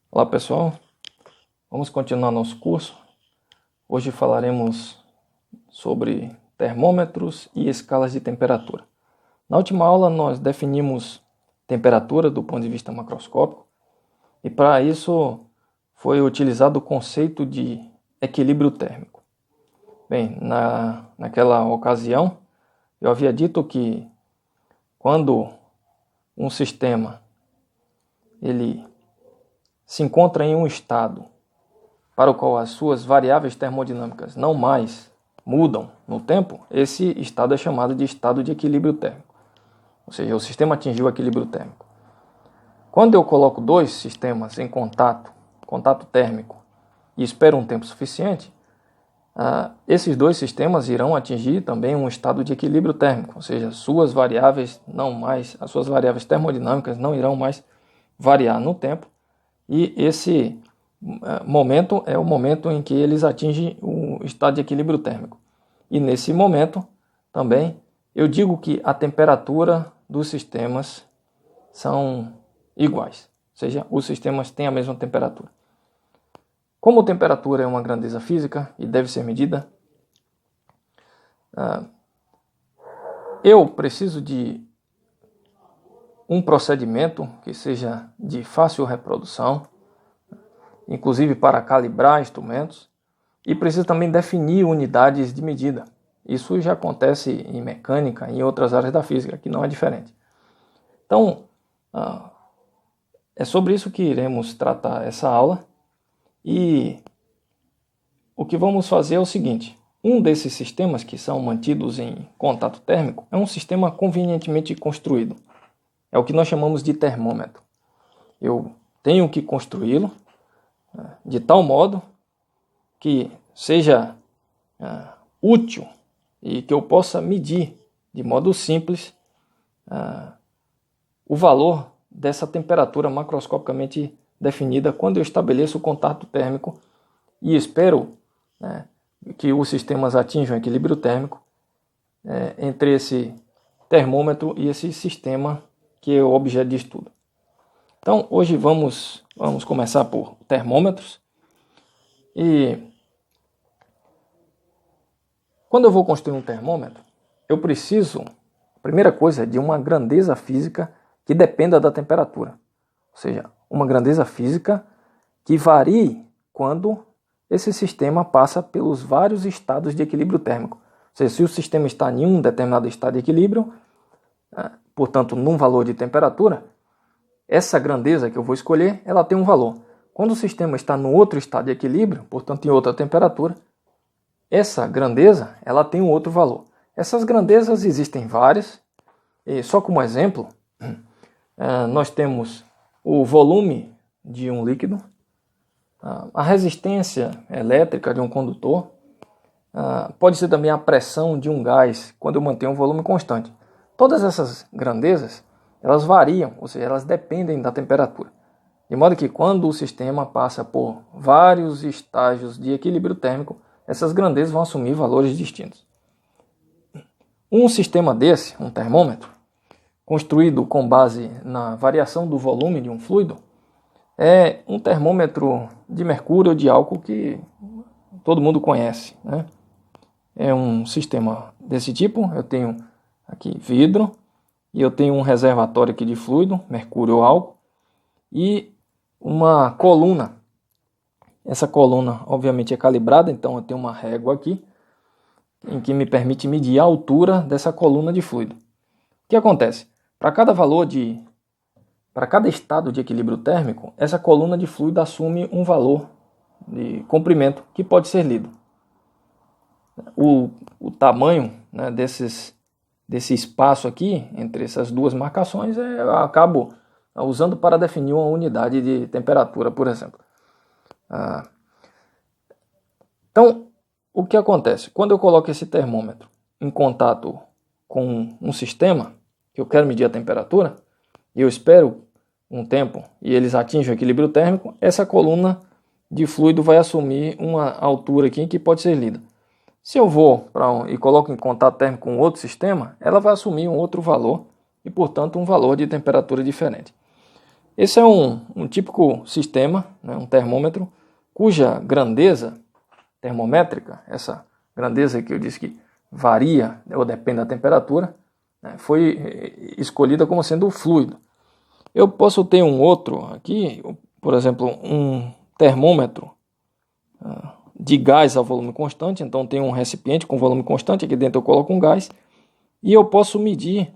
Olá pessoal, vamos continuar nosso curso. Hoje falaremos sobre termômetros e escalas de temperatura. Na última aula nós definimos temperatura do ponto de vista macroscópico e para isso foi utilizado o conceito de equilíbrio térmico. Bem, naquela ocasião eu havia dito que quando um sistema ele se encontra em um estado para o qual as suas variáveis termodinâmicas não mais mudam no tempo, esse estado é chamado de estado de equilíbrio térmico. Ou seja, o sistema atingiu o equilíbrio térmico. Quando eu coloco dois sistemas em contato térmico, e espero um tempo suficiente, esses dois sistemas irão atingir também um estado de equilíbrio térmico, ou seja, as suas variáveis termodinâmicas não irão mais variar no tempo, e esse momento é o momento em que eles atingem o estado de equilíbrio térmico. E nesse momento também eu digo que a temperatura dos sistemas são iguais, ou seja, os sistemas têm a mesma temperatura. Como temperatura é uma grandeza física e deve ser medida, eu preciso de um procedimento que seja de fácil reprodução, inclusive para calibrar instrumentos, e preciso também definir unidades de medida. Isso já acontece em mecânica e em outras áreas da física, que não é diferente. Então, é sobre isso que iremos tratar essa aula, e o que vamos fazer é o seguinte: um desses sistemas que são mantidos em contato térmico é um sistema convenientemente construído. É o que nós chamamos de termômetro. Eu tenho que construí-lo de tal modo que seja útil e que eu possa medir de modo simples o valor dessa temperatura macroscopicamente definida quando eu estabeleço o contato térmico e espero que os sistemas atinjam o equilíbrio térmico entre esse termômetro e esse sistema que é o objeto de estudo. Então, hoje vamos começar por termômetros. E quando eu vou construir um termômetro, eu preciso, a primeira coisa, de uma grandeza física que dependa da temperatura. Ou seja, uma grandeza física que varie quando esse sistema passa pelos vários estados de equilíbrio térmico. Ou seja, se o sistema está em um determinado estado de equilíbrio, portanto, num valor de temperatura, essa grandeza que eu vou escolher, ela tem um valor. Quando o sistema está no outro estado de equilíbrio, portanto em outra temperatura, essa grandeza ela tem um outro valor. Essas grandezas existem várias, e só como exemplo, nós temos o volume de um líquido, a resistência elétrica de um condutor, pode ser também a pressão de um gás quando eu mantenho um volume constante. Todas essas grandezas elas variam, ou seja, elas dependem da temperatura. De modo que quando o sistema passa por vários estágios de equilíbrio térmico, essas grandezas vão assumir valores distintos. Um sistema desse, um termômetro, construído com base na variação do volume de um fluido, é um termômetro de mercúrio ou de álcool que todo mundo conhece, né? É um sistema desse tipo. Eu tenho aqui vidro, e eu tenho um reservatório aqui de fluido, mercúrio ou álcool, e uma coluna. Essa coluna, obviamente, é calibrada, então eu tenho uma régua aqui, em que me permite medir a altura dessa coluna de fluido. O que acontece? Para cada estado de equilíbrio térmico, essa coluna de fluido assume um valor de comprimento que pode ser lido. O tamanho, né, desse espaço aqui, entre essas duas marcações, eu acabo usando para definir uma unidade de temperatura, por exemplo. Então, o que acontece? Quando eu coloco esse termômetro em contato com um sistema, que eu quero medir a temperatura, e eu espero um tempo e eles atingem o equilíbrio térmico, essa coluna de fluido vai assumir uma altura aqui que pode ser lida. Se eu vou e coloco em contato térmico com outro sistema, ela vai assumir um outro valor e, portanto, um valor de temperatura diferente. Esse é um típico sistema, né, um termômetro, cuja grandeza termométrica, essa grandeza que eu disse que varia ou depende da temperatura, né, foi escolhida como sendo fluido. Eu posso ter um outro aqui, por exemplo, um termômetro de gás a volume constante. Então tem um recipiente com volume constante, aqui dentro eu coloco um gás, e eu posso medir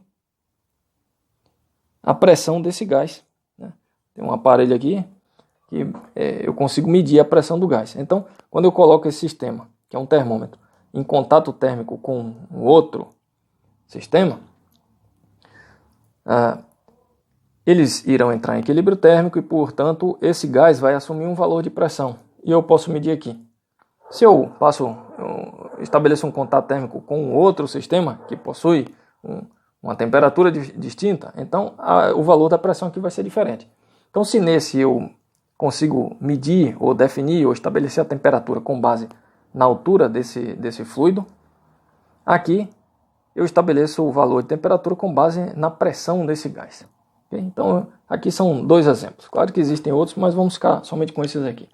a pressão desse gás, né? Tem um aparelho aqui que eu consigo medir a pressão do gás. Então, quando eu coloco esse sistema, que é um termômetro, em contato térmico com um outro sistema, eles irão entrar em equilíbrio térmico e, portanto, esse gás vai assumir um valor de pressão. E eu posso medir aqui. Se eu estabeleço um contato térmico com outro sistema que possui uma temperatura distinta, então o valor da pressão aqui vai ser diferente. Então, se nesse eu consigo medir ou definir ou estabelecer a temperatura com base na altura desse fluido, aqui eu estabeleço o valor de temperatura com base na pressão desse gás. Okay? Então, aqui são dois exemplos. Claro que existem outros, mas vamos ficar somente com esses aqui.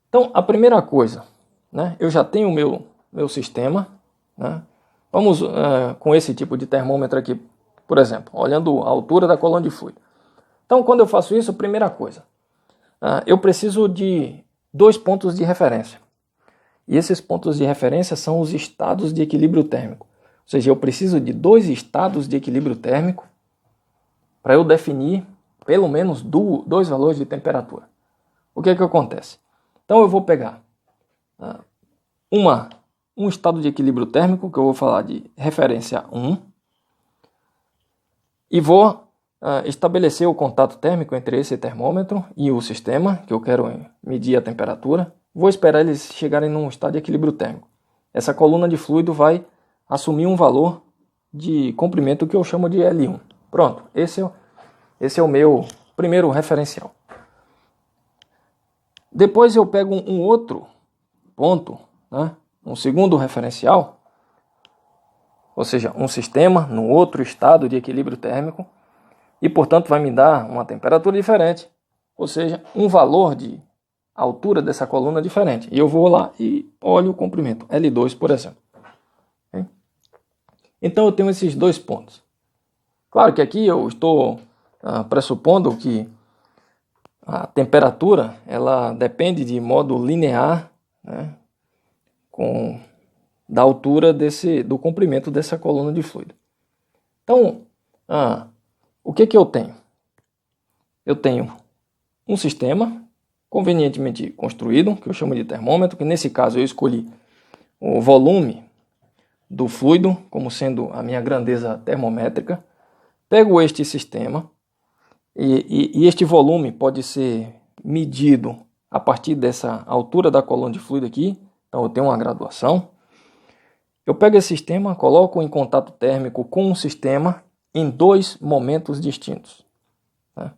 Então, a primeira coisa, né, eu já tenho o meu sistema, né? Vamos com esse tipo de termômetro aqui, por exemplo, olhando a altura da coluna de fluido. Então, quando eu faço isso, primeira coisa, eu preciso de 2 pontos de referência. E esses pontos de referência são os estados de equilíbrio térmico. Ou seja, eu preciso de 2 estados de equilíbrio térmico para eu definir pelo menos 2 valores de temperatura. O que é que acontece? Então eu vou pegar um estado de equilíbrio térmico, que eu vou falar de referência 1, e vou estabelecer o contato térmico entre esse termômetro e o sistema, que eu quero medir a temperatura. Vou esperar eles chegarem num estado de equilíbrio térmico. Essa coluna de fluido vai assumir um valor de comprimento que eu chamo de L1. Pronto, esse é o meu primeiro referencial. Depois eu pego um outro ponto, né, um segundo referencial, ou seja, um sistema no outro estado de equilíbrio térmico, e portanto vai me dar uma temperatura diferente, ou seja, um valor de altura dessa coluna diferente. E eu vou lá e olho o comprimento, L2, por exemplo. Okay? Então eu tenho esses 2 pontos. Claro que aqui eu estou pressupondo que a temperatura ela depende de modo linear, né, da altura do comprimento dessa coluna de fluido. Então, o que eu tenho? Eu tenho um sistema convenientemente construído, que eu chamo de termômetro, que nesse caso eu escolhi o volume do fluido como sendo a minha grandeza termométrica. Pego este sistema, e este volume pode ser medido a partir dessa altura da coluna de fluido aqui. Então eu tenho uma graduação. Eu pego esse sistema, coloco em contato térmico com um sistema em 2 momentos distintos. Tá?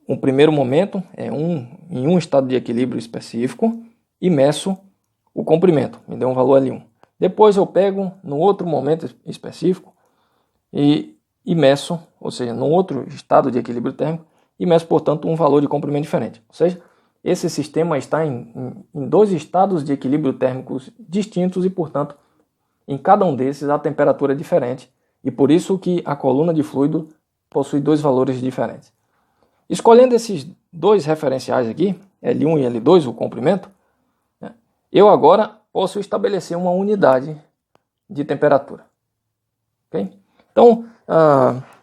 O primeiro momento é em um estado de equilíbrio específico e meço o comprimento, me deu um valor L1. Depois eu pego no outro momento específico e meço, ou seja, num outro estado de equilíbrio térmico, e meço, portanto, um valor de comprimento diferente. Ou seja, esse sistema está em 2 estados de equilíbrio térmicos distintos e, portanto, em cada um desses a temperatura é diferente, e por isso que a coluna de fluido possui 2 valores diferentes. Escolhendo esses 2 referenciais aqui, L1 e L2, o comprimento, né, eu agora posso estabelecer uma unidade de temperatura. Okay? Então,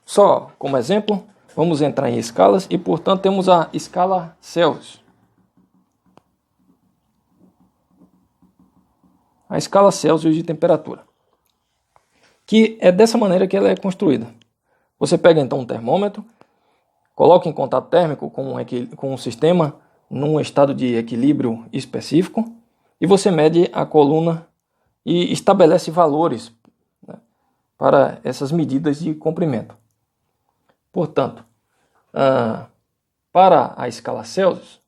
só como exemplo, vamos entrar em escalas e, portanto, temos a escala Celsius. A escala Celsius de temperatura, que é dessa maneira que ela é construída. Você pega então um termômetro, coloca em contato térmico com um sistema num estado de equilíbrio específico e você mede a coluna e estabelece valores, né, para essas medidas de comprimento. Portanto, para a escala Celsius,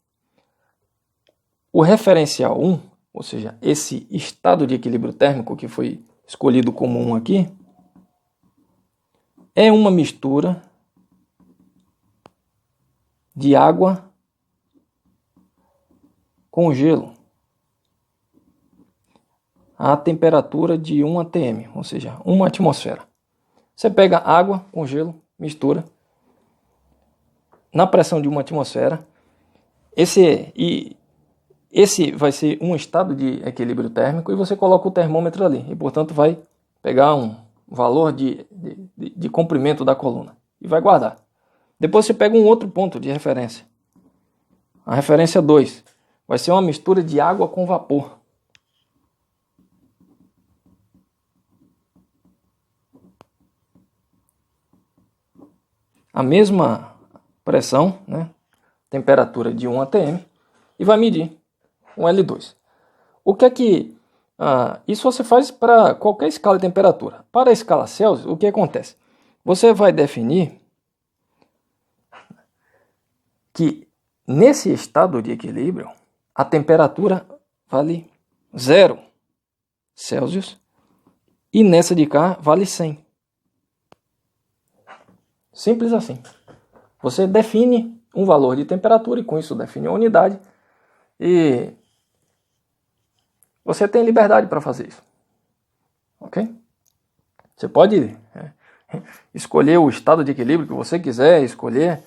o referencial 1, ou seja, esse estado de equilíbrio térmico que foi escolhido como 1 aqui, é uma mistura de água com gelo a temperatura de 1 atm, ou seja, 1 atmosfera. Você pega água com gelo, mistura na pressão de 1 atmosfera. Esse vai ser um estado de equilíbrio térmico e você coloca o termômetro ali e, portanto, vai pegar um valor de comprimento da coluna e vai guardar. Depois você pega um outro ponto de referência. A referência 2 vai ser uma mistura de água com vapor. A mesma pressão, né? Temperatura de 1 atm, e vai medir um L2. O que é que... isso você faz para qualquer escala de temperatura. Para a escala Celsius, o que acontece? Você vai definir que nesse estado de equilíbrio, a temperatura vale 0 Celsius e nessa de cá vale 100. Simples assim. Você define um valor de temperatura e com isso define a unidade e você tem liberdade para fazer isso. Ok? Você pode escolher o estado de equilíbrio que você quiser, escolher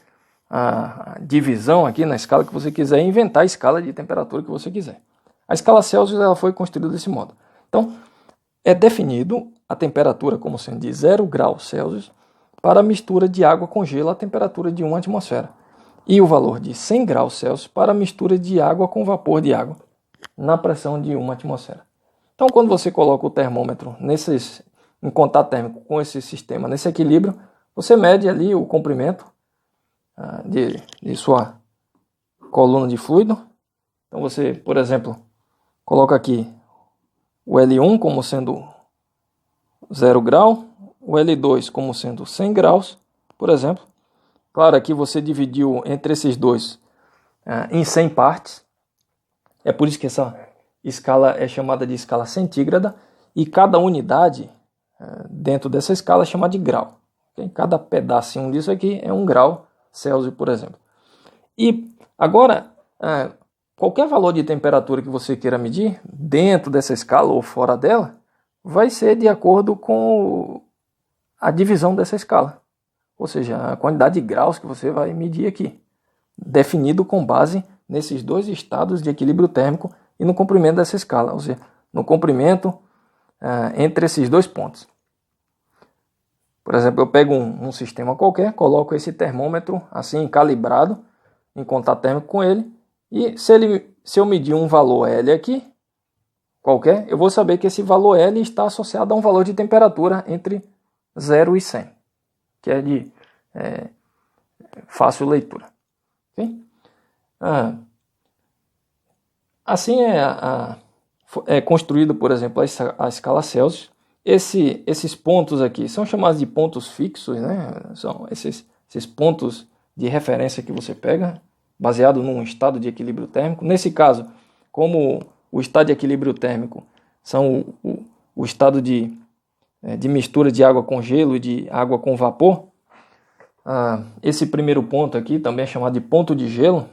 a divisão aqui na escala que você quiser e inventar a escala de temperatura que você quiser. A escala Celsius ela foi construída desse modo. Então, é definido a temperatura como sendo de 0 graus Celsius para a mistura de água com gelo a temperatura de 1 atmosfera. E o valor de 100 graus Celsius para a mistura de água com vapor de água na pressão de 1 atmosfera. Então, quando você coloca o termômetro em contato térmico com esse sistema, nesse equilíbrio, você mede ali o comprimento de sua coluna de fluido. Então, você, por exemplo, coloca aqui o L1 como sendo 0 grau, o L2 como sendo 100 graus, por exemplo. Claro, aqui você dividiu entre esses dois em 100 partes. É por isso que essa escala é chamada de escala centígrada e cada unidade dentro dessa escala é chamada de grau. Okay? Cada pedacinho disso aqui é 1 grau Celsius, por exemplo. E agora, qualquer valor de temperatura que você queira medir, dentro dessa escala ou fora dela, vai ser de acordo com a divisão dessa escala. Ou seja, a quantidade de graus que você vai medir aqui. Definido com base nesses dois estados de equilíbrio térmico e no comprimento dessa escala. Ou seja, no comprimento entre esses dois pontos. Por exemplo, eu pego um sistema qualquer, coloco esse termômetro assim calibrado, em contato térmico com ele, e se eu medir um valor L aqui, qualquer, eu vou saber que esse valor L está associado a um valor de temperatura entre 0 e 100, que é de fácil leitura. Okay? Assim é construído, por exemplo, a escala Celsius. Esses pontos aqui são chamados de pontos fixos, né? São esses pontos de referência que você pega, baseado num estado de equilíbrio térmico. Nesse caso, como o estado de equilíbrio térmico são o estado de mistura de água com gelo e de água com vapor, esse primeiro ponto aqui também é chamado de ponto de gelo,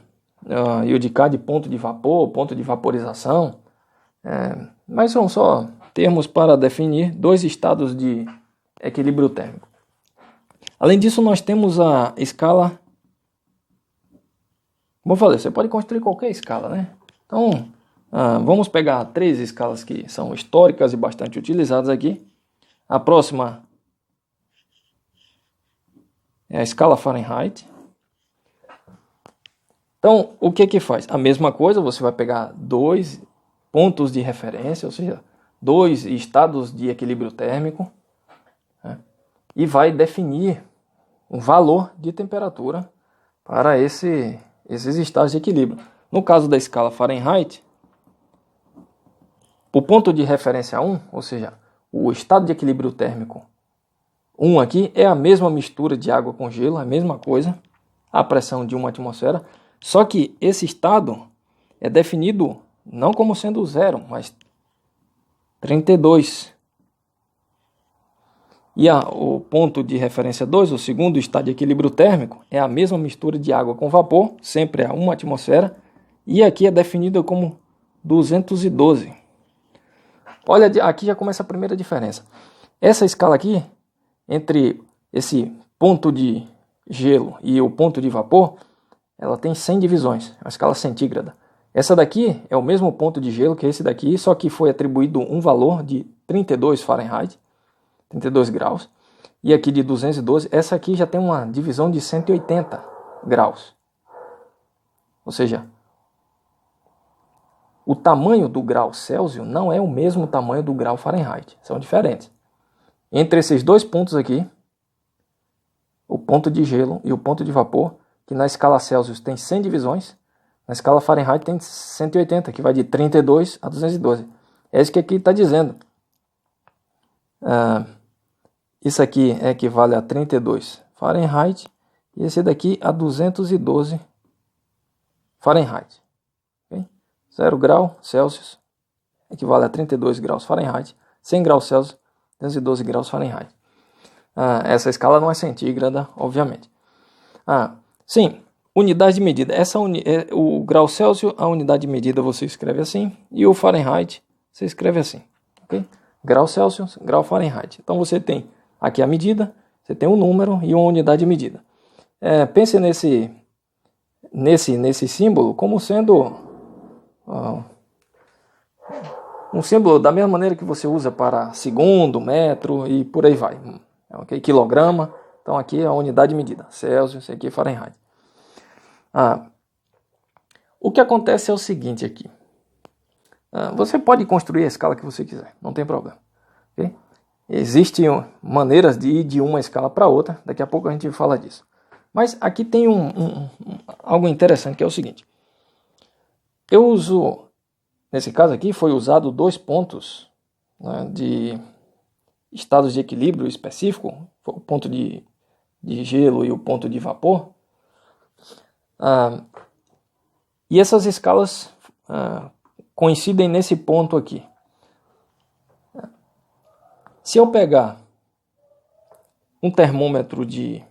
e o de cá de ponto de vapor, ponto de vaporização, mas são só termos para definir dois estados de equilíbrio térmico. Além disso, nós temos a escala. Como eu falei, você pode construir qualquer escala, né? Então, vamos pegar 3 escalas que são históricas e bastante utilizadas aqui. A próxima é a escala Fahrenheit. Então, o que faz? A mesma coisa, você vai pegar 2 pontos de referência, ou seja, 2 estados de equilíbrio térmico, né? E vai definir um valor de temperatura para esses estados de equilíbrio. No caso da escala Fahrenheit, o ponto de referência 1, ou seja, o estado de equilíbrio térmico 1 aqui, é a mesma mistura de água com gelo, a mesma coisa, a pressão de 1 atmosfera, só que esse estado é definido não como sendo 0, mas 32. E o ponto de referência 2, o segundo estado de equilíbrio térmico, é a mesma mistura de água com vapor, sempre a 1 atmosfera, e aqui é definida como 212. Olha, aqui já começa a primeira diferença. Essa escala aqui, entre esse ponto de gelo e o ponto de vapor, ela tem 100 divisões, é uma escala centígrada. Essa daqui é o mesmo ponto de gelo que esse daqui, só que foi atribuído um valor de 32 Fahrenheit, 32 graus, e aqui de 212, essa aqui já tem uma divisão de 180 graus. Ou seja, o tamanho do grau Celsius não é o mesmo tamanho do grau Fahrenheit, são diferentes. Entre esses dois pontos aqui, o ponto de gelo e o ponto de vapor, que na escala Celsius tem 100 divisões, na escala Fahrenheit tem 180, que vai de 32 a 212. É isso que aqui está dizendo. Isso aqui equivale a 32 Fahrenheit e esse daqui a 212 Fahrenheit. Okay? 0 grau Celsius equivale a 32 graus Fahrenheit, 100 graus Celsius, 212 graus Fahrenheit. Essa escala não é centígrada, obviamente. Sim, unidade de medida. O grau Celsius, a unidade de medida você escreve assim, e o Fahrenheit você escreve assim. Okay? Grau Celsius, grau Fahrenheit. Então você tem aqui a medida, você tem um número e uma unidade de medida. Pense nesse símbolo como sendo um símbolo da mesma maneira que você usa para segundo, metro e por aí vai. Okay? Quilograma, então aqui é a unidade de medida, Celsius, aqui é Fahrenheit. O que acontece é o seguinte aqui. Você pode construir a escala que você quiser, não tem problema. Okay? Existem maneiras de ir de uma escala para outra, daqui a pouco a gente fala disso. Mas aqui tem algo interessante, que é o seguinte. Eu uso, nesse caso aqui, foi usado 2 pontos, né, de estados de equilíbrio específico, o ponto de gelo e o ponto de vapor. E essas escalas coincidem nesse ponto aqui. Se eu pegar um termômetro de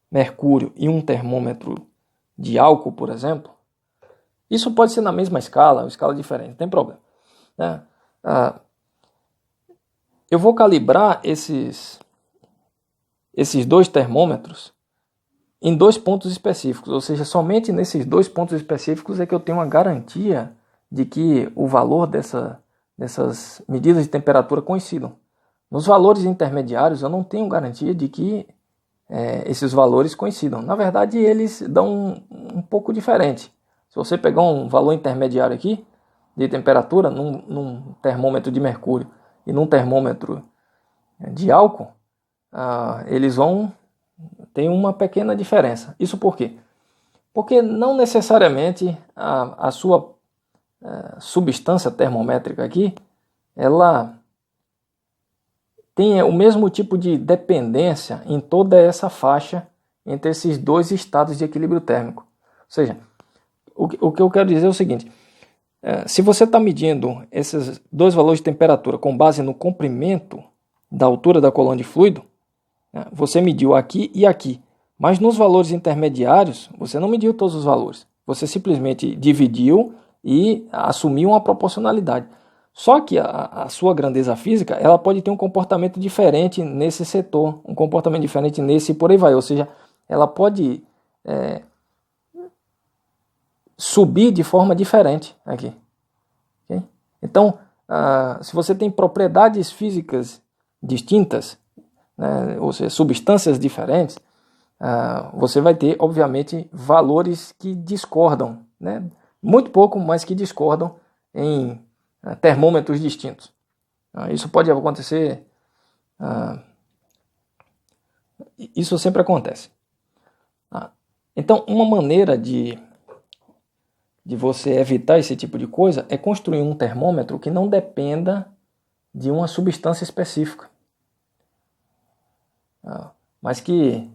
mercúrio e um termômetro de álcool, por exemplo, isso pode ser na mesma escala, uma escala diferente, não tem problema. Né? Eu vou calibrar esses 2 termômetros em 2 pontos específicos, ou seja, somente nesses 2 pontos específicos é que eu tenho uma garantia de que o valor dessas medidas de temperatura coincidam. Nos valores intermediários eu não tenho garantia de que esses valores coincidam. Na verdade, eles dão um pouco diferente. Se você pegar um valor intermediário aqui de temperatura num termômetro de mercúrio e num termômetro de álcool, eles vão ter uma pequena diferença. Isso por quê? Porque não necessariamente a sua substância termométrica aqui, ela tem o mesmo tipo de dependência em toda essa faixa entre esses 2 estados de equilíbrio térmico. Ou seja, o que eu quero dizer é o seguinte, se você está medindo esses 2 valores de temperatura com base no comprimento da altura da coluna de fluido, você mediu aqui e aqui, mas nos valores intermediários você não mediu todos os valores, você simplesmente dividiu e assumiu uma proporcionalidade. Só que a sua grandeza física ela pode ter um comportamento diferente nesse setor, um comportamento diferente nesse e por aí vai, ou seja, ela pode subir de forma diferente aqui. Okay? Então, se você tem propriedades físicas distintas, né, ou seja, substâncias diferentes, você vai ter, obviamente, valores que discordam, né, muito pouco, mas que discordam em termômetros distintos. Isso pode acontecer, isso sempre acontece. Então, uma maneira de você evitar esse tipo de coisa é construir um termômetro que não dependa de uma substância específica, mas que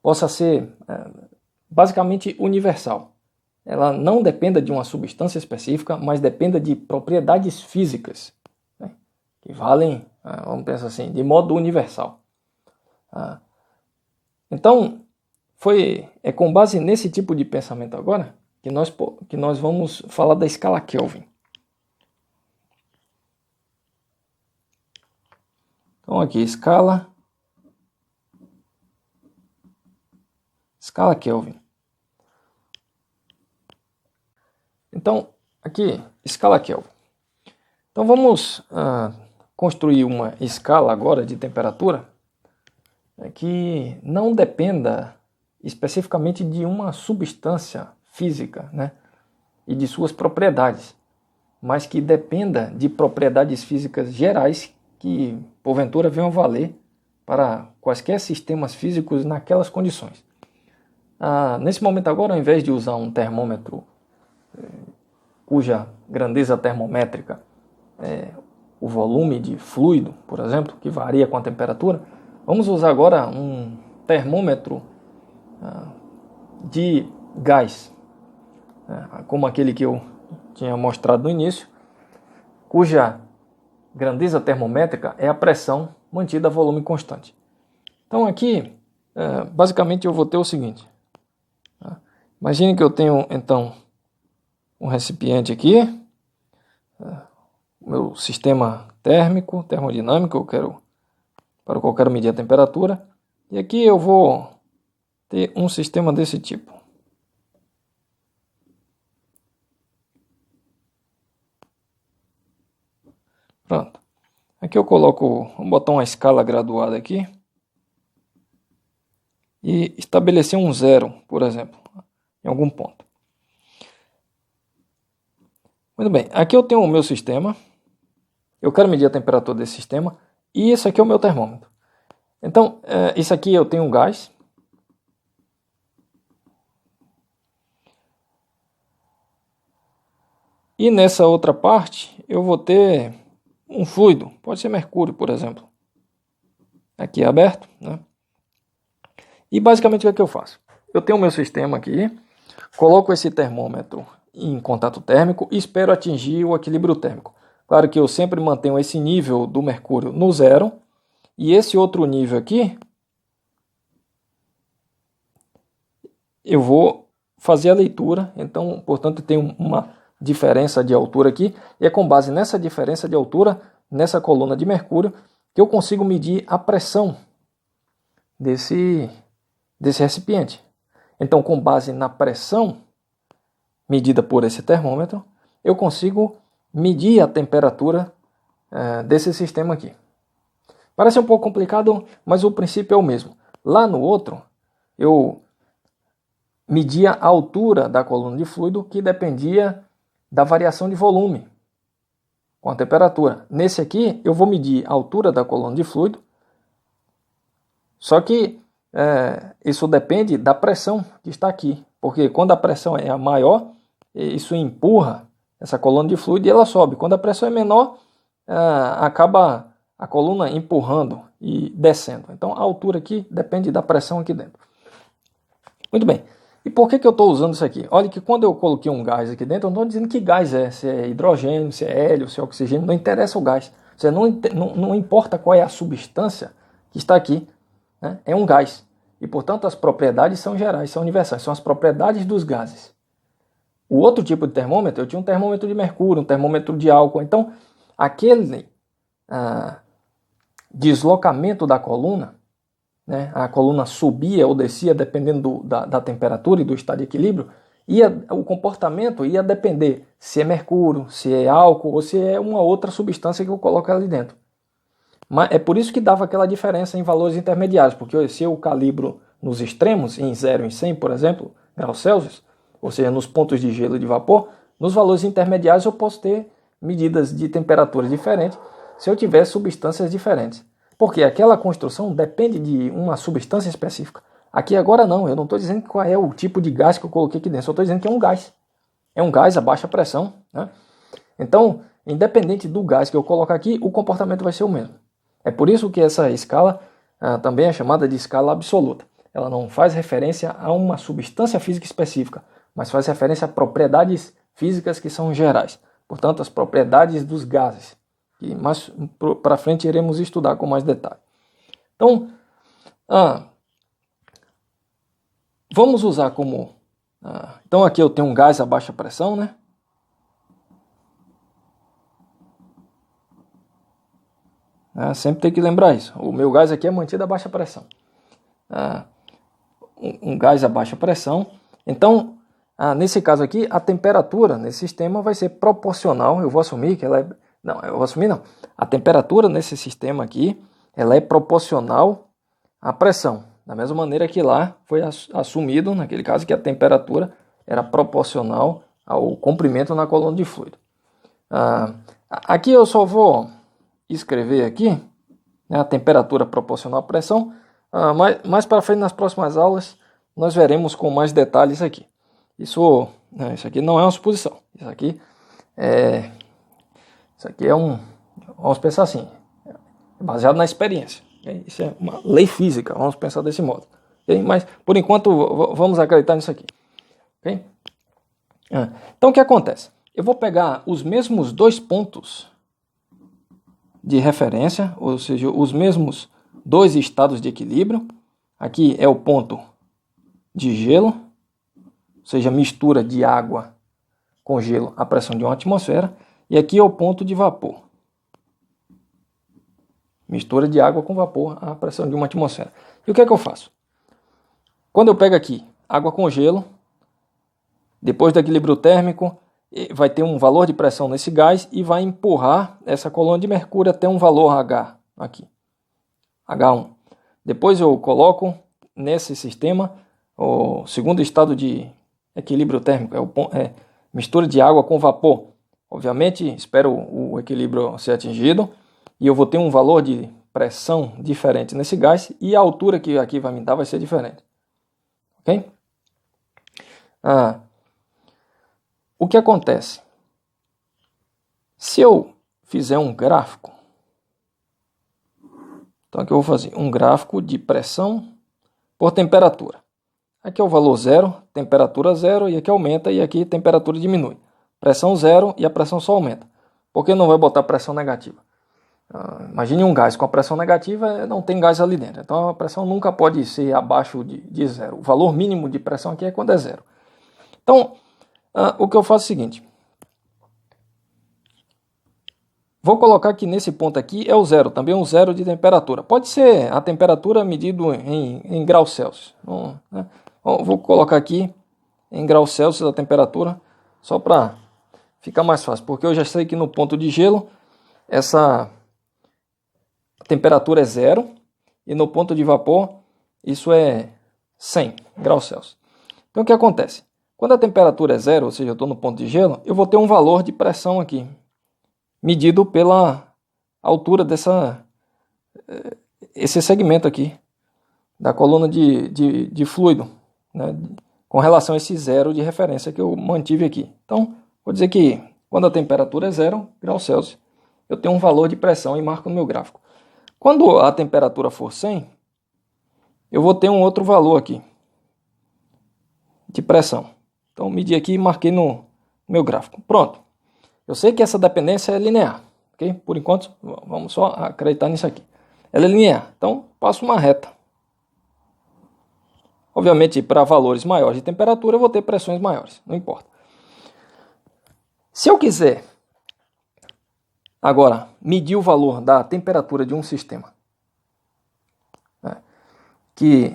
possa ser basicamente universal. Ela não dependa de uma substância específica, mas dependa de propriedades físicas, né, que valem, vamos pensar assim, de modo universal. Então, é com base nesse tipo de pensamento agora que nós vamos falar da escala Kelvin. Então aqui, escala Kelvin. Então, aqui, escala Kelvin. Então vamos construir uma escala agora de temperatura que não dependa especificamente de uma substância física, né, e de suas propriedades, mas que dependa de propriedades físicas gerais que, porventura, venham a valer para quaisquer sistemas físicos naquelas condições. Nesse momento agora, ao invés de usar um termômetro cuja grandeza termométrica é o volume de fluido, por exemplo, que varia com a temperatura, vamos usar agora um termômetro de gás, como aquele que eu tinha mostrado no início, cuja grandeza termométrica é a pressão mantida a volume constante. Então aqui, basicamente eu vou ter o seguinte. Imagine que eu tenho então um recipiente aqui, o meu sistema térmico, termodinâmico, para o qual eu quero medir a temperatura, e aqui eu vou ter um sistema desse tipo. Pronto. Aqui eu coloco, vamos botar uma escala graduada aqui e estabelecer um zero, por exemplo, em algum ponto. Muito bem, aqui eu tenho o meu sistema, eu quero medir a temperatura desse sistema e esse aqui é o meu termômetro. Então, isso aqui eu tenho um gás. E nessa outra parte eu vou ter um fluido, pode ser mercúrio, por exemplo. Aqui é aberto, né? E basicamente o que é que eu faço? Eu tenho o meu sistema aqui, coloco esse termômetro em contato térmico e espero atingir o equilíbrio térmico. Claro que eu sempre mantenho esse nível do mercúrio no zero e esse outro nível aqui eu vou fazer a leitura. Então, portanto, tem uma diferença de altura aqui e é com base nessa diferença de altura, nessa coluna de mercúrio, que eu consigo medir a pressão desse recipiente. Então, com base na pressão medida por esse termômetro, eu consigo medir a temperatura desse sistema aqui. Parece um pouco complicado, mas o princípio é o mesmo. Lá no outro, eu media a altura da coluna de fluido, que dependia da variação de volume com a temperatura. Nesse aqui, eu vou medir a altura da coluna de fluido, só que isso depende da pressão que está aqui, porque quando a pressão é maior, isso empurra essa coluna de fluido e ela sobe. Quando a pressão é menor, acaba a coluna empurrando e descendo. Então a altura aqui depende da pressão aqui dentro. Muito bem. E por que eu estou usando isso aqui? Olha que quando eu coloquei um gás aqui dentro, eu não estou dizendo que gás é, se é hidrogênio, se é hélio, se é oxigênio, não interessa o gás. Não importa qual é a substância que está aqui, né? É um gás. E, portanto, as propriedades são gerais, são universais, são as propriedades dos gases. O outro tipo de termômetro, eu tinha um termômetro de mercúrio, um termômetro de álcool. Então, aquele deslocamento da coluna, né, a coluna subia ou descia dependendo da temperatura e do estado de equilíbrio, o comportamento ia depender se é mercúrio, se é álcool ou se é uma outra substância que eu coloco ali dentro. Mas é por isso que dava aquela diferença em valores intermediários, porque se eu calibro nos extremos, em 0 e 100, por exemplo, graus Celsius, ou seja, nos pontos de gelo e de vapor, nos valores intermediários eu posso ter medidas de temperaturas diferentes se eu tiver substâncias diferentes. Porque aquela construção depende de uma substância específica. Aqui agora não, eu não estou dizendo qual é o tipo de gás que eu coloquei aqui dentro, só estou dizendo que é um gás. É um gás a baixa pressão, né? Então, independente do gás que eu colocar aqui, o comportamento vai ser o mesmo. É por isso que essa escala também é chamada de escala absoluta. Ela não faz referência a uma substância física específica, mas faz referência a propriedades físicas que são gerais. Portanto, as propriedades dos gases, que mais para frente iremos estudar com mais detalhe. Então, vamos usar como... então aqui eu tenho um gás a baixa pressão, né? Sempre tem que lembrar isso. O meu gás aqui é mantido a baixa pressão. Um gás a baixa pressão. Então, nesse caso aqui, a temperatura nesse sistema vai ser proporcional. Eu vou assumir que ela é... Não, eu vou assumir não. A temperatura nesse sistema aqui, ela é proporcional à pressão. Da mesma maneira que lá foi assumido, naquele caso, que a temperatura era proporcional ao comprimento na coluna de fluido. Aqui eu só vou escrever aqui, né, a temperatura proporcional à pressão. Mais para frente, nas próximas aulas, nós veremos com mais detalhes aqui. Isso aqui não é uma suposição. Isso aqui é vamos pensar assim, é baseado na experiência. Okay? Isso é uma lei física, vamos pensar desse modo. Okay? Mas, por enquanto, vamos acreditar nisso aqui. Okay? Então, o que acontece? Eu vou pegar os mesmos dois pontos de referência, ou seja, os mesmos dois estados de equilíbrio. Aqui é o ponto de gelo, ou seja, mistura de água com gelo à pressão de uma atmosfera. E aqui é o ponto de vapor. Mistura de água com vapor à pressão de uma atmosfera. E o que é que eu faço? Quando eu pego aqui água com gelo, depois do equilíbrio térmico, vai ter um valor de pressão nesse gás e vai empurrar essa coluna de mercúrio até um valor H, aqui, H1. Depois eu coloco nesse sistema o segundo estado de equilíbrio térmico, é mistura de água com vapor. Obviamente, espero o equilíbrio ser atingido e eu vou ter um valor de pressão diferente nesse gás e a altura que aqui vai me dar vai ser diferente. Ok? O que acontece? Se eu fizer um gráfico, então aqui eu vou fazer um gráfico de pressão por temperatura. Aqui é o valor zero, temperatura zero, e aqui aumenta, e aqui temperatura diminui. Pressão zero e a pressão só aumenta. Por que não vai botar pressão negativa? Imagine um gás com a pressão negativa, não tem gás ali dentro. Então a pressão nunca pode ser abaixo de zero. O valor mínimo de pressão aqui é quando é zero. Então, o que eu faço é o seguinte. Vou colocar que nesse ponto aqui é o zero, também um zero de temperatura. Pode ser a temperatura medida em graus Celsius. Né? Vou colocar aqui em graus Celsius a temperatura, só para ficar mais fácil. Porque eu já sei que no ponto de gelo, essa temperatura é zero. E no ponto de vapor, isso é 100 graus Celsius. Então o que acontece? Quando a temperatura é zero, ou seja, eu estou no ponto de gelo, eu vou ter um valor de pressão aqui, medido pela altura esse segmento aqui, da coluna de fluido, né, com relação a esse zero de referência que eu mantive aqui. Então, vou dizer que quando a temperatura é 0 graus Celsius, eu tenho um valor de pressão e marco no meu gráfico. Quando a temperatura for 100, eu vou ter um outro valor aqui, de pressão. Então, medi aqui e marquei no meu gráfico. Pronto. Eu sei que essa dependência é linear. Okay? Por enquanto, vamos só acreditar nisso aqui. Ela é linear. Então, passo uma reta. Obviamente, para valores maiores de temperatura, eu vou ter pressões maiores. Não importa. Se eu quiser, agora, medir o valor da temperatura de um sistema, né, que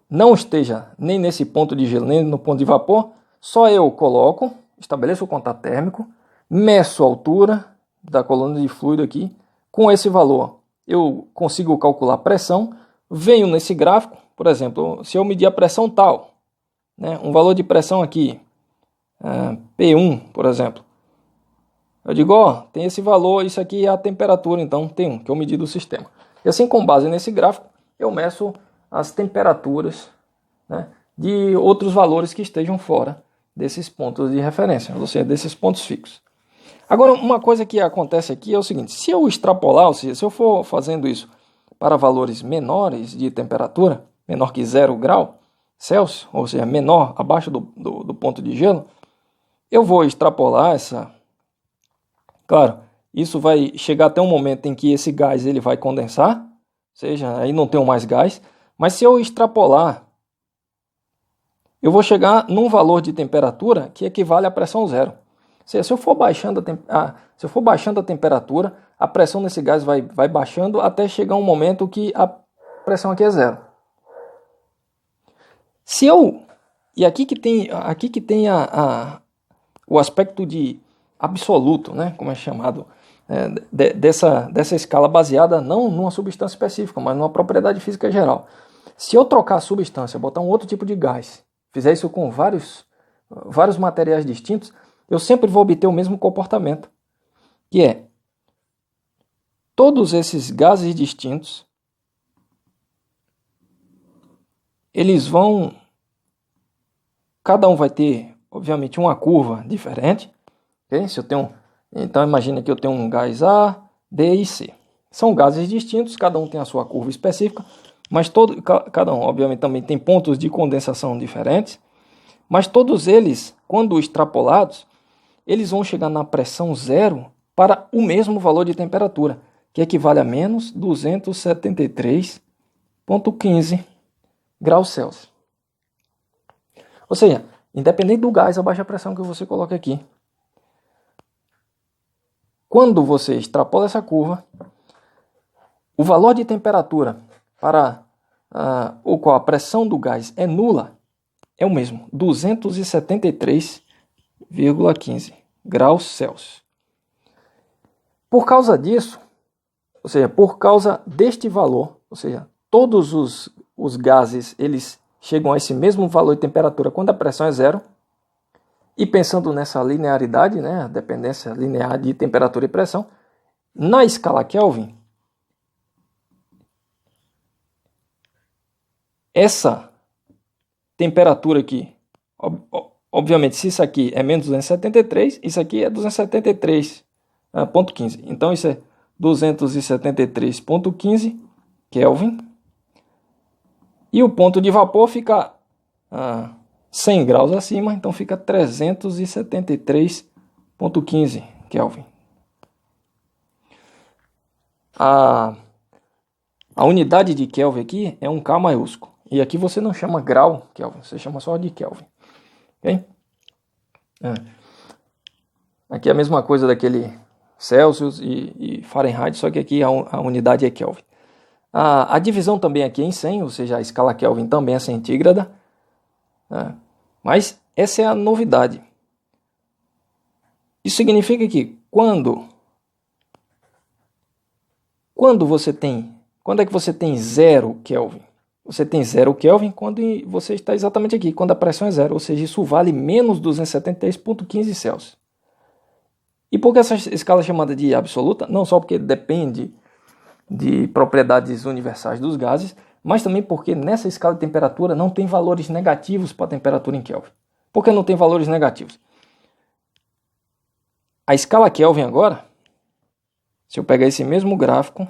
não esteja nem nesse ponto de gelo, nem no ponto de vapor, só eu coloco, estabeleço o contato térmico, meço a altura da coluna de fluido aqui. Com esse valor, eu consigo calcular a pressão. Venho nesse gráfico, por exemplo, se eu medir a pressão tal, né, um valor de pressão aqui, P1, por exemplo. Eu digo, tem esse valor, isso aqui é a temperatura, então T1, que eu medi do sistema. E assim, com base nesse gráfico, eu meço as temperaturas, né, de outros valores que estejam fora desses pontos de referência, ou seja, desses pontos fixos. Agora, uma coisa que acontece aqui é o seguinte, se eu extrapolar, ou seja, se eu for fazendo isso para valores menores de temperatura, menor que 0 grau Celsius, ou seja, menor, abaixo do ponto de gelo, eu vou extrapolar essa... Claro, isso vai chegar até um momento em que esse gás ele vai condensar, ou seja, aí não tenho mais gás. Mas se eu extrapolar, eu vou chegar num valor de temperatura que equivale à pressão zero. Ou seja, se eu for baixando a temperatura, a pressão nesse gás vai baixando até chegar um momento que a pressão aqui é zero. E aqui que tem o aspecto de absoluto, né, como é chamado, dessa escala baseada não numa substância específica, mas numa propriedade física geral. Se eu trocar a substância, botar um outro tipo de gás, fizer isso com vários materiais distintos, eu sempre vou obter o mesmo comportamento, que é todos esses gases distintos, cada um vai ter, obviamente, uma curva diferente. Okay? Então imagine que eu tenho um gás A, B e C. São gases distintos, cada um tem a sua curva específica, mas cada um, obviamente, também tem pontos de condensação diferentes, mas todos eles, quando extrapolados, eles vão chegar na pressão zero para o mesmo valor de temperatura, que equivale a menos 273,15 graus Celsius. Ou seja, independente do gás, a baixa pressão que você coloca aqui, quando você extrapola essa curva, o valor de temperatura para o qual a pressão do gás é nula é o mesmo, 273,15 graus Celsius. Por causa disso, ou seja, por causa deste valor, ou seja, todos os gases eles chegam a esse mesmo valor de temperatura quando a pressão é zero, e pensando nessa linearidade, né, a dependência linear de temperatura e pressão, na escala Kelvin, essa temperatura aqui, obviamente, se isso aqui é menos 273, isso aqui é 273,15. Então, isso é 273,15 Kelvin. E o ponto de vapor fica 100 graus acima, então fica 373,15 Kelvin. A unidade de Kelvin aqui é um K maiúsculo. E aqui você não chama grau Kelvin, você chama só de Kelvin. Okay? Aqui é a mesma coisa daquele Celsius e Fahrenheit, só que aqui a unidade é Kelvin. A divisão também aqui é em 100, ou seja, a escala Kelvin também é centígrada. Mas essa é a novidade. Isso significa que quando é que você tem 0 Kelvin? Você tem 0 Kelvin quando você está exatamente aqui, quando a pressão é zero, ou seja, isso vale menos 273,15 Celsius. E por que essa escala é chamada de absoluta? Não só porque depende de propriedades universais dos gases, mas também porque nessa escala de temperatura não tem valores negativos para a temperatura em Kelvin. Por que não tem valores negativos? A escala Kelvin agora, se eu pegar esse mesmo gráfico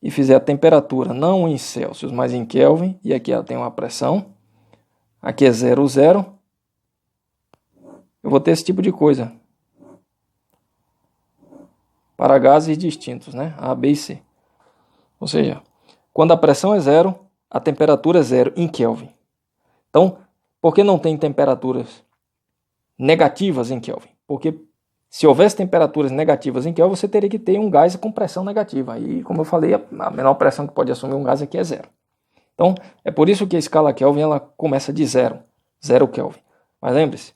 e fizer a temperatura não em Celsius, mas em Kelvin, e aqui ela tem uma pressão, aqui é 0, 0, eu vou ter esse tipo de coisa para gases distintos, né? A, B e C. Ou seja, quando a pressão é zero, a temperatura é zero em Kelvin. Então, por que não tem temperaturas negativas em Kelvin? Porque se houvesse temperaturas negativas em Kelvin, você teria que ter um gás com pressão negativa. E, como eu falei, a menor pressão que pode assumir um gás aqui é zero. Então, é por isso que a escala Kelvin ela começa de zero. 0 Kelvin. Mas lembre-se,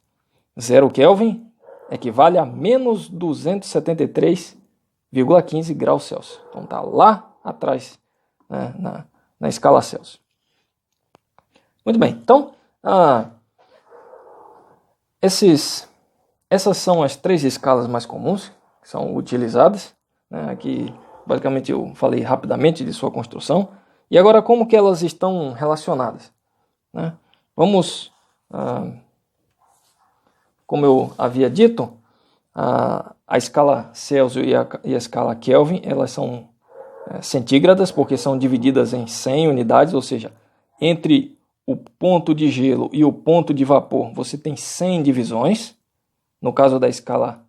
0 Kelvin equivale a menos 273,15 graus Celsius. Então está lá atrás, né, na escala Celsius. Muito bem, então essas são as 3 escalas mais comuns que são utilizadas. Né? Aqui basicamente eu falei rapidamente de sua construção. E agora como que elas estão relacionadas? Né? Vamos, como eu havia dito, a escala Celsius e a escala Kelvin, elas são centígradas, porque são divididas em 100 unidades, ou seja, entre o ponto de gelo e o ponto de vapor, você tem 100 divisões. No caso da escala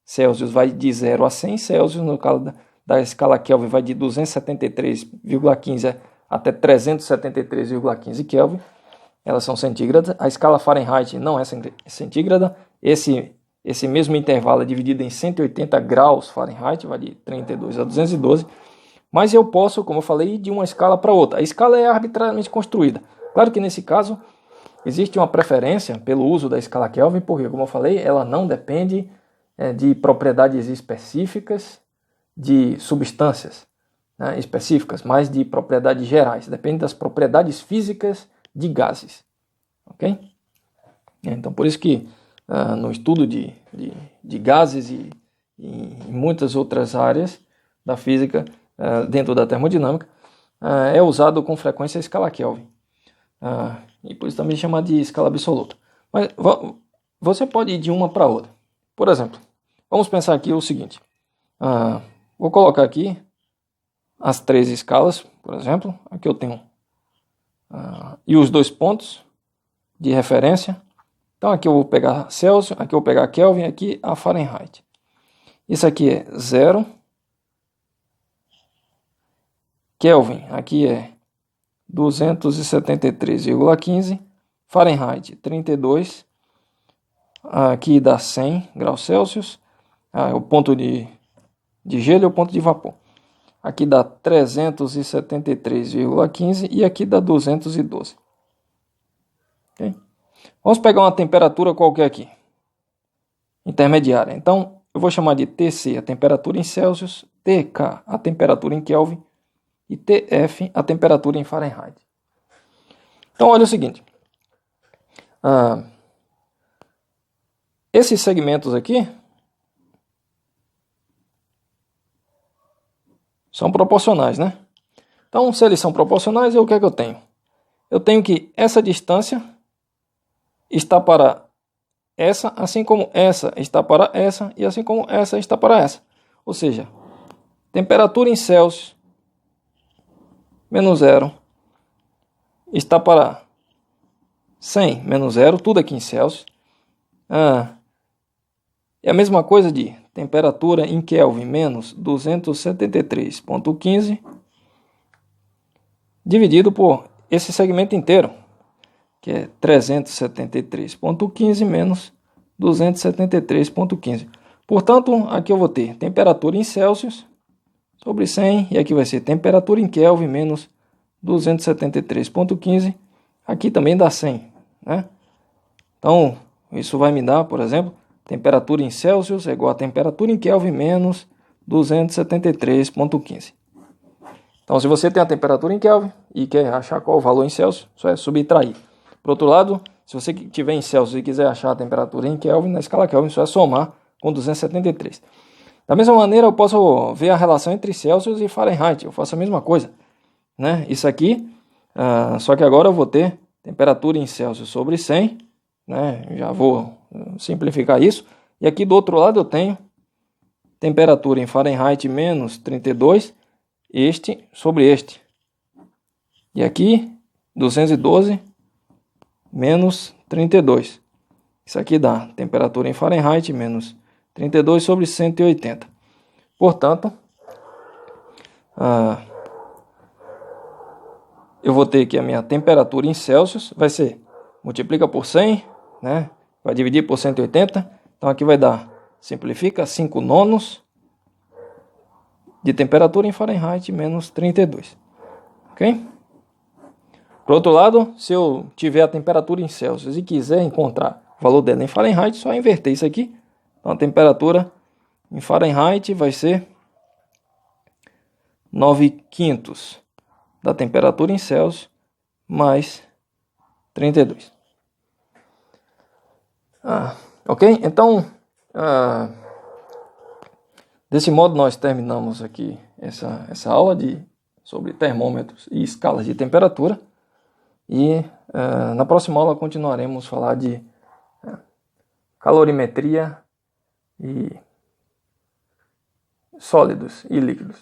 Celsius vai de 0 a 100 Celsius, no caso da escala Kelvin vai de 273,15 até 373,15 Kelvin. Elas são centígradas. A escala Fahrenheit não é centígrada. Esse mesmo intervalo é dividido em 180 graus Fahrenheit, vai de 32 a 212. Mas eu posso, como eu falei, ir de uma escala para outra. A escala é arbitrariamente construída. Claro que nesse caso existe uma preferência pelo uso da escala Kelvin, porque, como eu falei, ela não depende de propriedades específicas de substâncias, né, específicas, mas de propriedades gerais. Depende das propriedades físicas de gases. Ok? Então, por isso que no estudo de gases e em muitas outras áreas da física, dentro da termodinâmica, é usado com frequência a escala Kelvin. E por isso também é chamado de escala absoluta. Mas você pode ir de uma para outra. Por exemplo, vamos pensar aqui o seguinte. Vou colocar aqui as 3 escalas, por exemplo. Aqui eu tenho e os 2 pontos de referência. Então aqui eu vou pegar Celsius, aqui eu vou pegar Kelvin, aqui a Fahrenheit. Isso aqui é 0. Kelvin, aqui é 273,15. Fahrenheit, 32. Aqui dá 100 graus Celsius. O ponto de gelo e o ponto de vapor. Aqui dá 373,15 e aqui dá 212. Okay? Vamos pegar uma temperatura qualquer aqui, intermediária. Então, eu vou chamar de TC, a temperatura em Celsius, TK, a temperatura em Kelvin, e TF, a temperatura em Fahrenheit. Então, olha o seguinte. Esses segmentos aqui são proporcionais, né? Então, se eles são proporcionais, o que é que eu tenho? Eu tenho que essa distância está para essa, assim como essa está para essa, e assim como essa está para essa. Ou seja, temperatura em Celsius menos 0 está para 100 menos 0, tudo aqui em Celsius. É a mesma coisa de temperatura em Kelvin menos 273,15 dividido por esse segmento inteiro, que é 373,15 menos 273,15. Portanto, aqui eu vou ter temperatura em Celsius sobre 100, e aqui vai ser temperatura em Kelvin menos 273,15. Aqui também dá 100, né? Então, isso vai me dar, por exemplo, temperatura em Celsius é igual a temperatura em Kelvin menos 273,15. Então, se você tem a temperatura em Kelvin e quer achar qual o valor em Celsius, só é subtrair. Por outro lado, se você tiver em Celsius e quiser achar a temperatura em Kelvin, na escala Kelvin, só é somar com 273. Da mesma maneira, eu posso ver a relação entre Celsius e Fahrenheit. Eu faço a mesma coisa, né? Isso aqui, só que agora eu vou ter temperatura em Celsius sobre 100, né? Já vou simplificar isso. E aqui do outro lado eu tenho temperatura em Fahrenheit menos 32, este sobre este. E aqui 212 menos 32. Isso aqui dá temperatura em Fahrenheit menos 32 sobre 180. Portanto, eu vou ter que a minha temperatura em Celsius vai ser, multiplica por 100, né? Vai dividir por 180. Então aqui vai dar, simplifica, 5 nonos de temperatura em Fahrenheit menos 32. Ok? Por outro lado, se eu tiver a temperatura em Celsius e quiser encontrar o valor dela em Fahrenheit, só inverter isso aqui. Então a temperatura em Fahrenheit vai ser 9/5 da temperatura em Celsius mais 32. Ok? Então, desse modo nós terminamos aqui essa aula sobre termômetros e escalas de temperatura. E na próxima aula continuaremos a falar de calorimetria e sólidos e líquidos.